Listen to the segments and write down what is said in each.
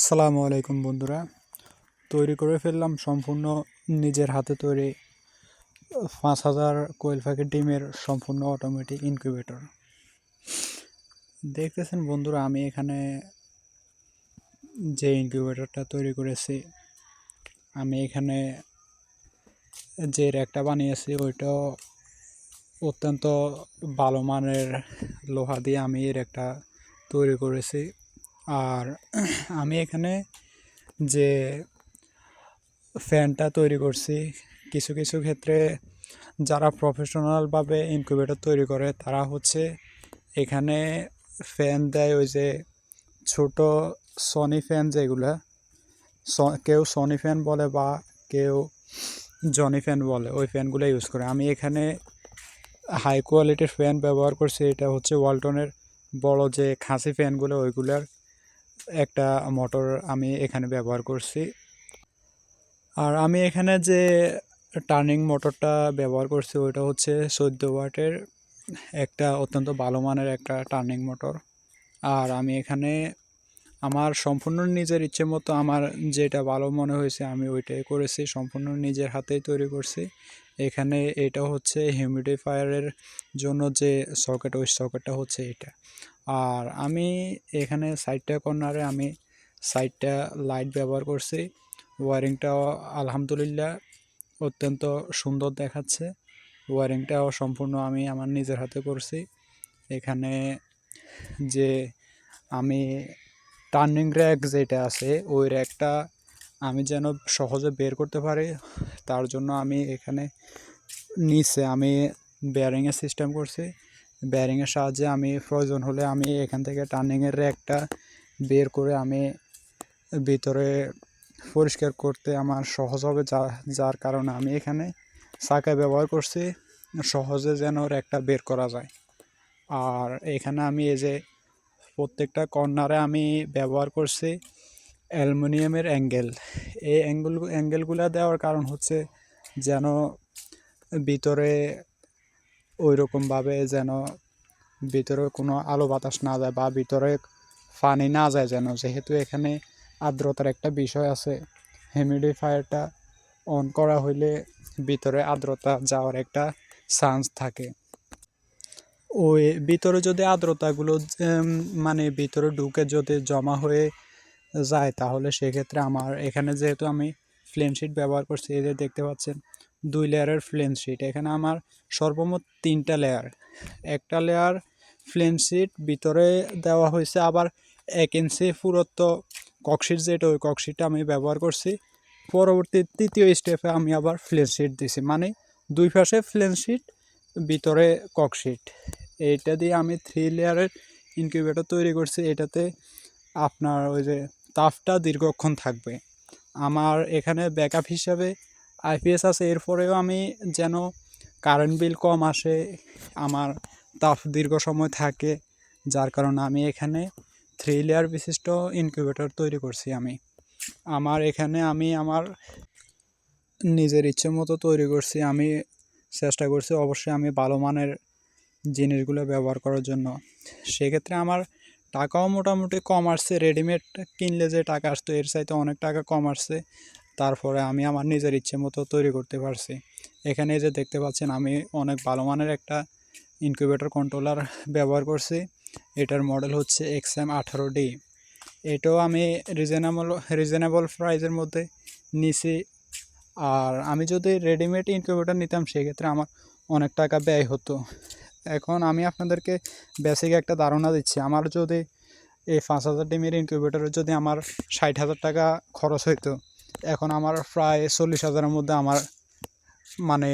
আসসালামু আলাইকুম বন্ধুরা। তৈরি করে ফেললাম সম্পূর্ণ নিজের হাতে তৈরি ৫,০০০ কোয়েল পাখির ডিমের সম্পূর্ণ অটোমেটিক ইনকিউবেটর। দেখতেছেন বন্ধুরা, আমি এখানে যে ইনকিউবেটরটা তৈরি করেছি, আমি এখানে যে র্যাকটা বানিয়েছি ওইটাও অত্যন্ত ভালো মানের লোহা দিয়ে আমি এই র্যাকটা তৈরি করেছি। আর আমি এখানে যে ফ্যানটা তৈরি করছি, কিছু কিছু ক্ষেত্রে যারা প্রফেশনালভাবে ইনকিউবেটর তৈরি করে তারা হচ্ছে এখানে ফ্যান দেয়, ওই যে ছোট সনি ফ্যান যেগুলো, কেউ সনি ফ্যান বলে বা কেউ জনি ফ্যান বলে, ওই ফ্যানগুলো ইউজ করে। আমি এখানে হাই কোয়ালিটির ফ্যান ব্যবহার করছি। এটা হচ্ছে ওয়ালটনের বড় যে খাসি ফ্যানগুলো, ওইগুলোর একটা মোটর আমি এখানে ব্যবহার করছি। আর আমি এখানে যে টার্নিং মোটরটা ব্যবহার করছি ওইটা হচ্ছে 14 ওয়াটের একটা অত্যন্ত ভালো মানের একটা টার্নিং মোটর। আর আমি এখানে আমার সম্পূর্ণ নিজের ইচ্ছে মতো আমার যেটা ভালো মনে হয়েছে আমি ওইটাই করেছি, সম্পূর্ণ নিজের হাতেই তৈরি করছি। এখানে এটা হচ্ছে হিউমিডিফায়ারের জন্য যে সকেট, ওই সকেটটা হচ্ছে এটা। আর আমি এখানে সাইডটা কর্নারে আমি সাইডটা লাইট ব্যবহার করছি। ওয়ারিংটাও আলহামদুলিল্লাহ অত্যন্ত সুন্দর দেখাচ্ছে। ওয়ারিংটাও সম্পূর্ণ আমি আমার নিজের হাতে করছি। এখানে যে আমি টার্নিং র্যাক যেটা আছে, ওই র্যাকটা আমি যেন সহজে বের করতে পারি তার জন্য আমি এখানে নিচে আমি বেয়ারিংয়ের সিস্টেম করছি। বেয়ারিংয়ের সাহায্যে আমি প্রয়োজন হলে আমি এখান থেকে টার্নিংয়ের র্যাকটা বের করে আমি ভিতরে পরিষ্কার করতে আমার সহজ হবে, যার কারণে আমি এখানে চাকা ব্যবহার করছি, সহজে যেন র্যাকটা বের করা যায়। আর এখানে আমি এই যে প্রত্যেকটা কর্নারে আমি ব্যবহার করছি অ্যালুমিনিয়ামের অ্যাঙ্গেল। এই অ্যাঙ্গেলগুলো দেওয়ার কারণ হচ্ছে যেন ভিতরে ওই রকমভাবে যেন ভিতরে কোনো আলো বাতাস না যায় বা ভিতরে পানি না যায় যেন, যেহেতু এখানে আর্দ্রতার একটা বিষয় আছে। হিউমিডিফায়ারটা অন করা হইলে ভিতরে আর্দ্রতা যাওয়ার একটা চান্স থাকে। ওই ভিতরে যদি আর্দ্রতাগুলো মানে ভিতরে ঢুকে যদি জমা হয়ে যায় তাহলে সেক্ষেত্রে আমার এখানে যেহেতু আমি ফ্লেন শিট ব্যবহার করছি, এই যে দেখতে পাচ্ছেন 2 লেয়ারের ফ্লেন শিট। এখানে আমার সর্বমোট 3টা লেয়ার। একটা লেয়ার ফ্লেন শিট ভিতরে দেওয়া হয়েছে, আবার 1 ইঞ্চি পুরুত্ব ককশিট যেটা, ওই ককশিটটা আমি ব্যবহার করছি। পরবর্তী তৃতীয় স্টেপে আমি আবার ফ্লেন শিট দিছি, মানে 2 পাশে ফ্লেন শিট, ভিতরে ককশিট। এইটা দিয়ে আমি 3 লেয়ারের ইনকিউবেটর তৈরি করছি। এটাতে আপনার ওই যে তাপটা দীর্ঘক্ষণ থাকবে। আমার এখানে ব্যাকআপ হিসাবে আইপিএস আছে, এরপরেও আমি যেন কারেন্ট বিল কম আসে, আমার তাপ দীর্ঘ সময় থাকে, যার কারণে আমি এখানে 3 লেয়ার বিশিষ্ট ইনকিউবেটর তৈরি করছি। আমার এখানে আমি আমার নিজের ইচ্ছে মতো তৈরি করছি। আমি চেষ্টা করছি অবশ্যই আমি ভালো মানের জিনিসগুলো ব্যবহার করার জন্য। সেক্ষেত্রে আমার টাকাও মোটামুটি কম আসছে, রেডিমেড কিনলে যে টাকা আসতো এর চাইতে অনেক টাকা কম আসছে। তারপরে আমি আমার নিজের ইচ্ছে মতো তৈরি করতে পারছি। এখানে যে দেখতে পাচ্ছেন আমি অনেক ভালো মানের একটা ইনকিউবেটর কন্ট্রোলার ব্যবহার করছি। এটার মডেল হচ্ছে XM18D। এটাও আমি রিজনেবল প্রাইসের মধ্যে নিছি। আর আমি যদি রেডিমেড ইনকিউবেটর নিতাম সেক্ষেত্রে আমার অনেক টাকা ব্যয় হতো। এখন আমি আপনাদেরকে বেসিক একটা ধারণা দিচ্ছি। আমার যদি এই 5,000 ডিমের ইনকিউবেটরে যদি আমার 60,000 টাকা খরচ হইতো, এখন আমার প্রায় 40,000-এর মধ্যে আমার মানে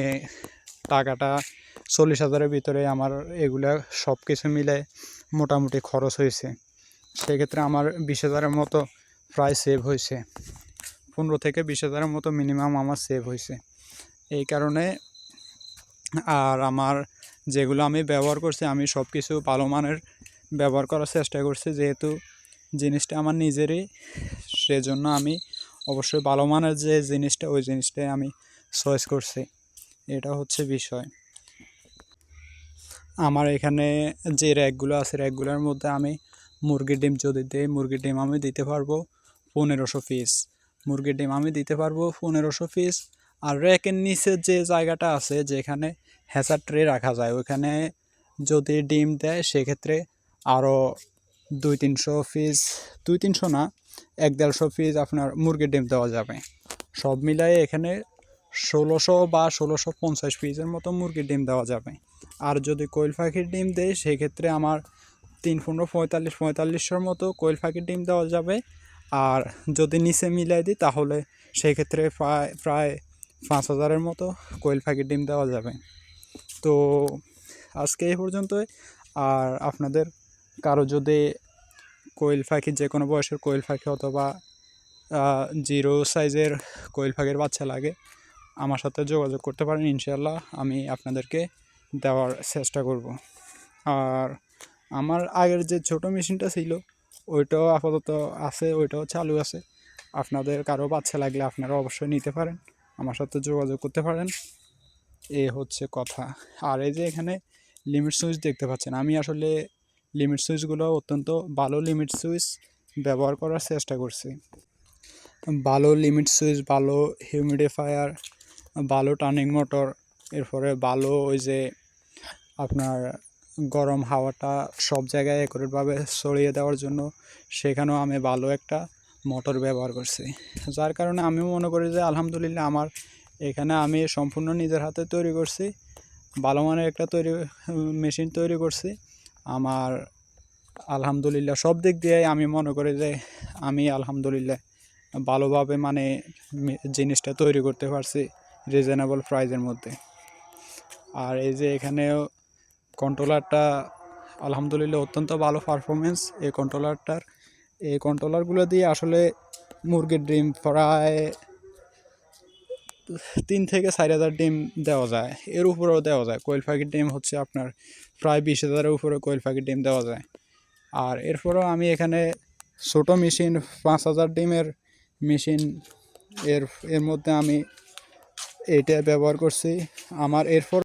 টাকাটা 40,000-এর ভিতরে আমার এগুলা সব কিছু মিলে মোটামুটি খরচ হয়েছে। সেক্ষেত্রে আমার 20,000-এর মতো প্রায় সেভ হয়েছে। 15 থেকে 20,000-এর মতো মিনিমাম আমার সেভ হয়েছে। এই কারণে আর আমার যেগুলো আমি ব্যবহার করছি আমি সব কিছু ভালো মানের ব্যবহার করার চেষ্টা করছি, যেহেতু জিনিসটা আমার নিজেরই, সেজন্য আমি অবশ্যই ভালো মানের যে জিনিসটা ওই জিনিসটাই আমি চয়েস করছি। এটা হচ্ছে বিষয়। আমার এখানে যে র্যাকগুলো আছে র্যাকগুলোর মধ্যে আমি মুরগির ডিম যদি দিই, মুরগির ডিম আমি দিতে পারবো। 1500 পিস মুরগির ডিম আমি দিতে পারবো 1500 পিস। আর র্যাকের নিচে যে জায়গাটা আছে যেখানে হ্যাচার ট্রে রাখা যায় ওইখানে যদি ডিম দেয় সেক্ষেত্রে আরও 200-300 পিস, 200-300 না, 100-150 পিস আপনার মুরগির ডিম দেওয়া যাবে। সব মিলাই এখানে 1600 বা 1650 পিসের মতো মুরগির ডিম দেওয়া যাবে। আর যদি কোয়েল পাখির ডিম দেয় সেক্ষেত্রে আমার 3-15-45-4500 মতো কোয়েল পাখির ডিম দেওয়া যাবে। আর যদি নিচে মিলাই দিই তাহলে সেক্ষেত্রে প্রায় 5000-এর মতো কোয়েল পাখির ডিম দেওয়া যাবে। তো আজকে এই পর্যন্তই। আর আপনাদের কারো যদি কোয়েল পাখি যে কোনো বয়সের কোয়েল পাখি অথবা 0 সাইজের কোয়েল পাখির বাচ্চা লাগে আমার সাথে যোগাযোগ করতে পারেন, ইনশাল্লাহ আমি আপনাদেরকে দেওয়ার চেষ্টা করব। আর আমার আগের যে ছোট মেশিনটা ছিল ওইটাও আপাতত আছে, ওইটাও চালু আছে। আপনাদের কারো বাচ্চা লাগলে আপনারা অবশ্যই নিতে পারেন, আমার সাথে যোগাযোগ করতে পারেন। এ হচ্ছে কথা। আর এই যে এখানে লিমিট সুইচ দেখতে পাচ্ছেন, আমি আসলে লিমিট সুইচগুলো অত্যন্ত ভালো লিমিট সুইচ ব্যবহার করার চেষ্টা করছি। ভালো লিমিট সুইচ, ভালো হিউমিডিফায়ার, ভালো টার্নিং মোটর, এরপরে ভালো ওই যে আপনার গরম হাওয়াটা সব জায়গায় অ্যাকুরেটভাবে ছড়িয়ে দেওয়ার জন্য সেখানেও আমি ভালো একটা মোটর ব্যবহার করছি। যার কারণে আমি মনে করি যে আলহামদুলিল্লাহ আমার এখানে আমি সম্পূর্ণ নিজের হাতে তৈরি করছি, ভালো মানের একটা মেশিন তৈরি করছি। আমার আলহামদুলিল্লাহ সব দিক দিয়ে আমি মনে করি যে আমি আলহামদুলিল্লাহ ভালোভাবে মানে জিনিসটা তৈরি করতে পারছি রিজনেবল প্রাইসের মধ্যে। আর এই যে এখানেও কন্ট্রোলারটা আলহামদুলিল্লাহ অত্যন্ত ভালো পারফরমেন্স এই কন্ট্রোলারগুলো দিয়ে আসলে মুরগির ডিম প্রায় 3,000-4,000 ডিম দেওয়া যায়, এর উপরেও দেওয়া যায়। কোয়েল পাখির ডিম হচ্ছে আপনার প্রায় 20,000-এর উপরে কোয়েল পাখির ডিম দেওয়া যায়। আর এরপরেও আমি এখানে ছোটো মেশিন 5,000 ডিমের মেশিন এর মধ্যে আমি এইটা ব্যবহার করছি। আমার এরপর